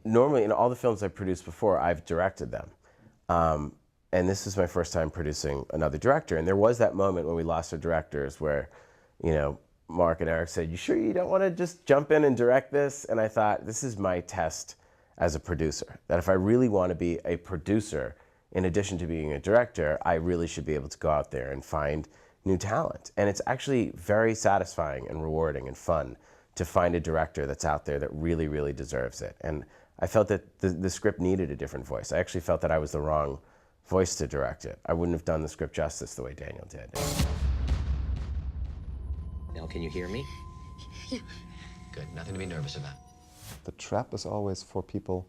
normally in all the films I've produced before, I've directed them. And this is my first time producing another director. And there was that moment when we lost our directors where, you know, Mark and Eric said, "You sure you don't want to just jump in and direct this?" And I thought, this is my test as a producer, that if I really want to be a producer, in addition to being a director, I really should be able to go out there and find new talent. And it's actually very satisfying and rewarding and fun to find a director that's out there that really, really deserves it. And I felt that the script needed a different voice. I actually felt that I was the wrong voice to direct it. I wouldn't have done the script justice the way Daniel did. Now, can you hear me? Yeah. Good, nothing to be nervous about. The trap is always for people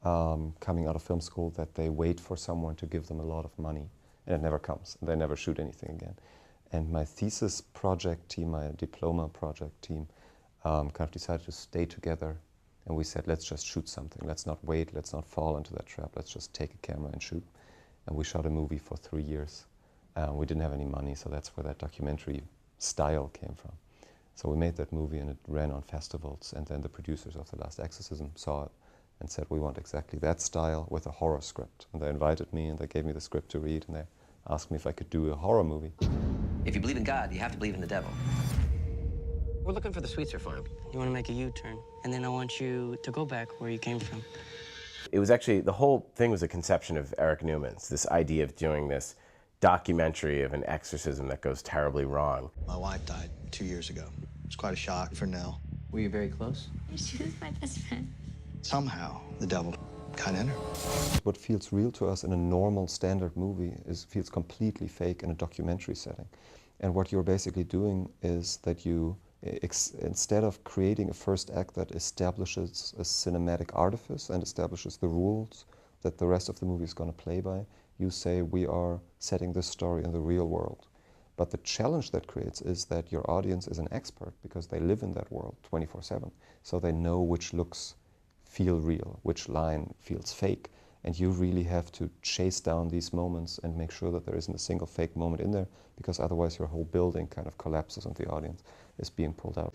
coming out of film school that they wait for someone to give them a lot of money, and it never comes, and they never shoot anything again. And my thesis project team, my diploma project team, kind of decided to stay together, and we said, let's just shoot something. Let's not wait, let's not fall into that trap, let's just take a camera and shoot. And we shot a movie for 3 years. We didn't have any money, so that's where that documentary style came from. So we made that movie and it ran on festivals, and then the producers of The Last Exorcism saw it and said, we want exactly that style with a horror script. And they invited me and they gave me the script to read, and they asked me if I could do a horror movie. If you believe in God, you have to believe in the devil. We're looking for the Sweetser farm. You want to make a U-turn, and then I want you to go back where you came from. It was actually, the whole thing was a conception of Eric Newman's, this idea of doing this documentary of an exorcism that goes terribly wrong. My wife died 2 years ago. It's quite a shock for Nell. Were you very close? She was my best friend. Somehow, the devil got in her. What feels real to us in a normal standard movie feels completely fake in a documentary setting. And what you're basically doing is that you, instead of creating a first act that establishes a cinematic artifice and establishes the rules that the rest of the movie is going to play by, you say, we are setting this story in the real world. But the challenge that creates is that your audience is an expert because they live in that world 24/7. So they know which looks feel real, which line feels fake. And you really have to chase down these moments and make sure that there isn't a single fake moment in there, because otherwise your whole building kind of collapses and the audience is being pulled out.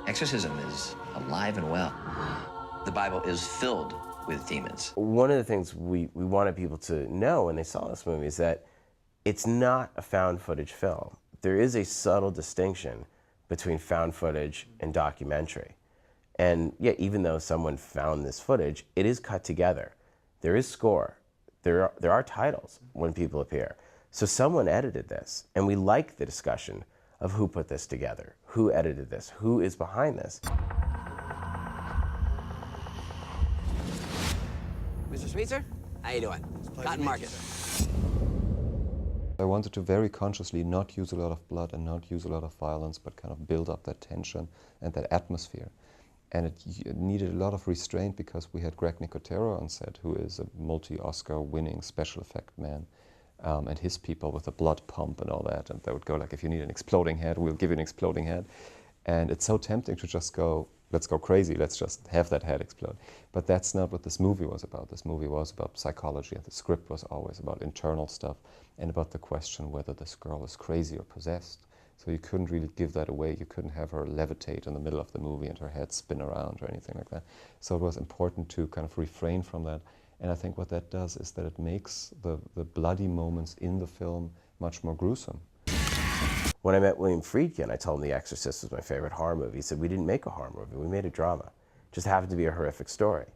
Exorcism is alive and well. The Bible is filled with demons. One of the things we wanted people to know when they saw this movie is that it's not a found footage film. There is a subtle distinction between found footage and documentary. And yeah, even though someone found this footage, it is cut together. There is score. There are titles when people appear. So someone edited this, and we like the discussion of who put this together, who edited this, who is behind this. Mr. Sweetser, how you doing? Cotton Market. I wanted to very consciously not use a lot of blood and not use a lot of violence, but kind of build up that tension and that atmosphere. And it needed a lot of restraint because we had Greg Nicotero on set, who is a multi-Oscar winning special effect man, and his people with the blood pump and all that. And they would go like, if you need an exploding head, we'll give you an exploding head. And it's so tempting to just go, let's go crazy, let's just have that head explode. But that's not what this movie was about. This movie was about psychology, and the script was always about internal stuff and about the question whether this girl is crazy or possessed. So you couldn't really give that away. You couldn't have her levitate in the middle of the movie and her head spin around or anything like that. So it was important to kind of refrain from that. And I think what that does is that it makes the bloody moments in the film much more gruesome. When I met William Friedkin, I told him The Exorcist was my favorite horror movie. He said, we didn't make a horror movie, we made a drama. It just happened to be a horrific story.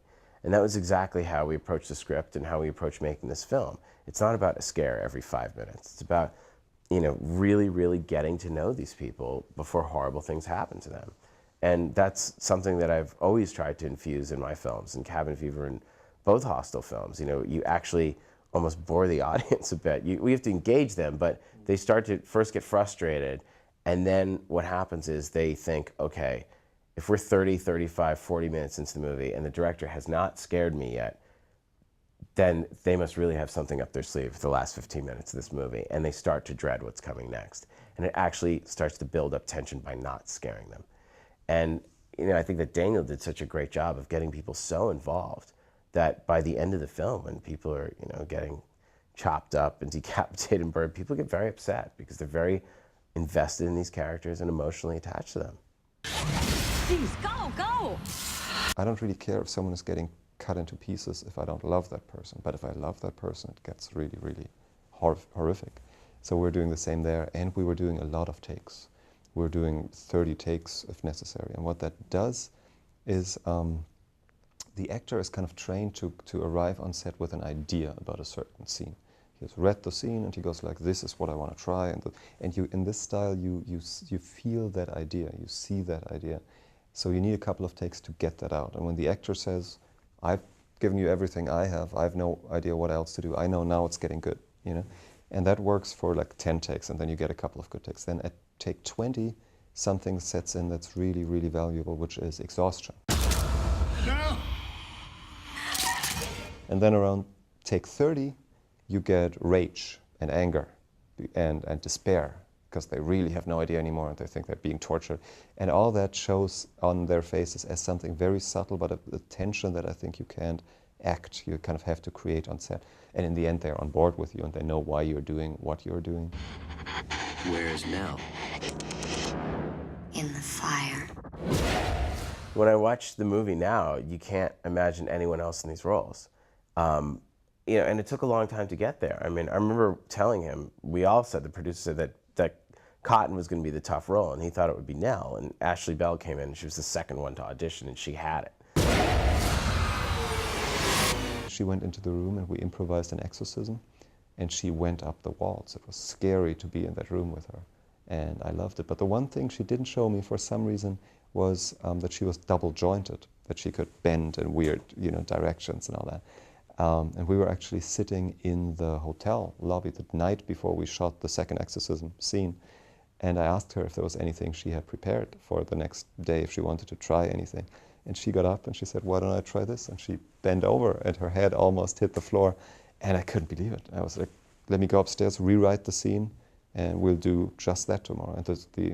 And that was exactly how we approached the script and how we approached making this film. It's not about a scare every 5 minutes. It's about, you know, really, really getting to know these people before horrible things happen to them. And that's something that I've always tried to infuse in my films, in Cabin Fever and both Hostel films. You know, you actually almost bore the audience a bit. We have to engage them, but they start to first get frustrated, and then what happens is they think, okay, if we're 30, 35, 40 minutes into the movie and the director has not scared me yet, then they must really have something up their sleeve for the last 15 minutes of this movie, and they start to dread what's coming next. And it actually starts to build up tension by not scaring them. And you know, I think that Daniel did such a great job of getting people so involved that by the end of the film, when people are, you know, getting chopped up and decapitated and burned, people get very upset because they're very invested in these characters and emotionally attached to them. Please, go, go! I don't really care if someone is getting cut into pieces if I don't love that person. But if I love that person, it gets really, really horrific. So we're doing the same there, and we were doing a lot of takes. We're doing 30 takes if necessary. And what that does is the actor is kind of trained to arrive on set with an idea about a certain scene. He has read the scene and he goes like, this is what I want to try. And you, in this style, you feel that idea, you see that idea. So you need a couple of takes to get that out. And when the actor says, I've given you everything I have no idea what else to do. I know now it's getting good, you know? And that works for like 10 takes, and then you get a couple of good takes. Then at take 20, something sets in that's really, really valuable, which is exhaustion. No! And then around take 30, you get rage and anger and despair, because they really have no idea anymore and they think they're being tortured. And all that shows on their faces as something very subtle, but a tension that I think you can't act, you kind of have to create on set. And in the end, they're on board with you and they know why you're doing what you're doing. Where is Nell? In the fire. When I watch the movie now, you can't imagine anyone else in these roles. You know, and it took a long time to get there. I mean, I remember telling him, we all said, the producer said that Cotton was going to be the tough role, and he thought it would be Nell. And Ashley Bell came in, and she was the second one to audition, and she had it. She went into the room, and we improvised an exorcism, and she went up the walls. It was scary to be in that room with her, and I loved it. But the one thing she didn't show me for some reason was that she was double-jointed, that she could bend in weird, you know, directions and all that. And we were actually sitting in the hotel lobby the night before we shot the second exorcism scene. And I asked her if there was anything she had prepared for the next day, if she wanted to try anything. And she got up and she said, why don't I try this? And she bent over and her head almost hit the floor. And I couldn't believe it. I was like, let me go upstairs, rewrite the scene, and we'll do just that tomorrow. And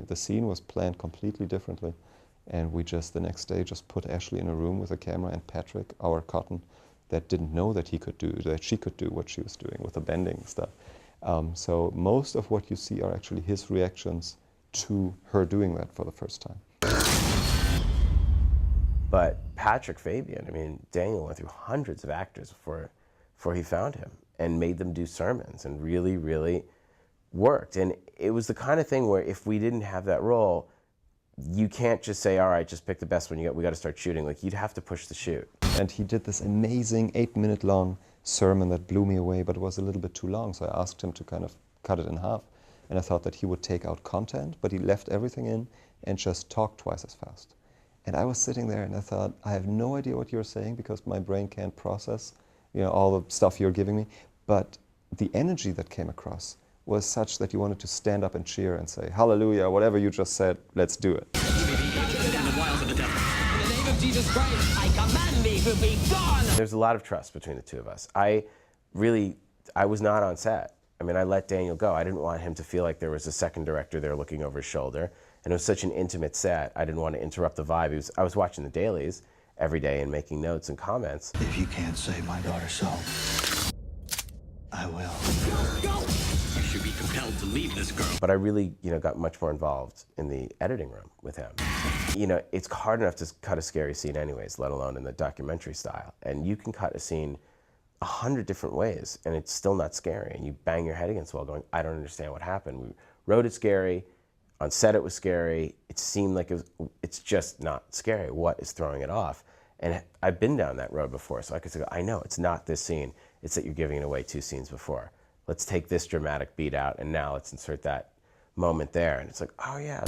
the scene was planned completely differently. And we just, the next day, just put Ashley in a room with a camera and Patrick, our Cotton, that didn't know that she could do what she was doing with the bending stuff. So most of what you see are actually his reactions to her doing that for the first time. But Patrick Fabian, I mean, Daniel went through hundreds of actors before he found him and made them do sermons and really, really worked. And it was the kind of thing where if we didn't have that role, you can't just say, all right, just pick the best one you got, we got to start shooting. Like, you'd have to push the shoot. And he did this amazing 8-minute long sermon that blew me away, but it was a little bit too long, so I asked him to kind of cut it in half. And I thought that he would take out content, but he left everything in and just talked twice as fast. And I was sitting there and I thought, I have no idea what you're saying because my brain can't process, you know, all the stuff you're giving me. But the energy that came across was such that you wanted to stand up and cheer and say, hallelujah, whatever you just said, let's do it. There's a lot of trust between the two of us. I was not on set. I mean, I let Daniel go. I didn't want him to feel like there was a second director there looking over his shoulder. And it was such an intimate set, I didn't want to interrupt the vibe. I was watching the dailies every day and making notes and comments. If you can't save my daughter's soul, I will. You should be compelled to leave this girl. But I really, you know, got much more involved in the editing room with him. You know, it's hard enough to cut a scary scene anyways, let alone in the documentary style. And you can cut a scene 100 different ways and it's still not scary. And you bang your head against the wall going, I don't understand what happened. We wrote it scary. On set it was scary. It seemed like it's just not scary. What is throwing it off? And I've been down that road before, so I could say, I know, it's not this scene. It's that you're giving it away 2 scenes before. Let's take this dramatic beat out, and now let's insert that moment there. And it's like, oh yeah.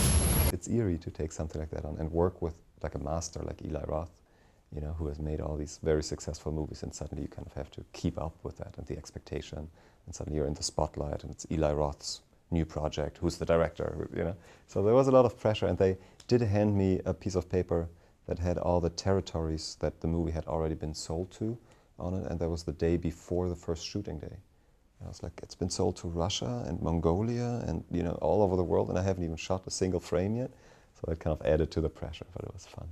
It's eerie to take something like that on and work with like a master like Eli Roth, you know, who has made all these very successful movies, and suddenly you kind of have to keep up with that and the expectation, and suddenly you're in the spotlight and it's Eli Roth's new project, who's the director, you know. So there was a lot of pressure, and they did hand me a piece of paper that had all the territories that the movie had already been sold to on it, and that was the day before the first shooting day. And I was like, it's been sold to Russia and Mongolia and, you know, all over the world, and I haven't even shot a single frame yet. So that kind of added to the pressure, but it was fun.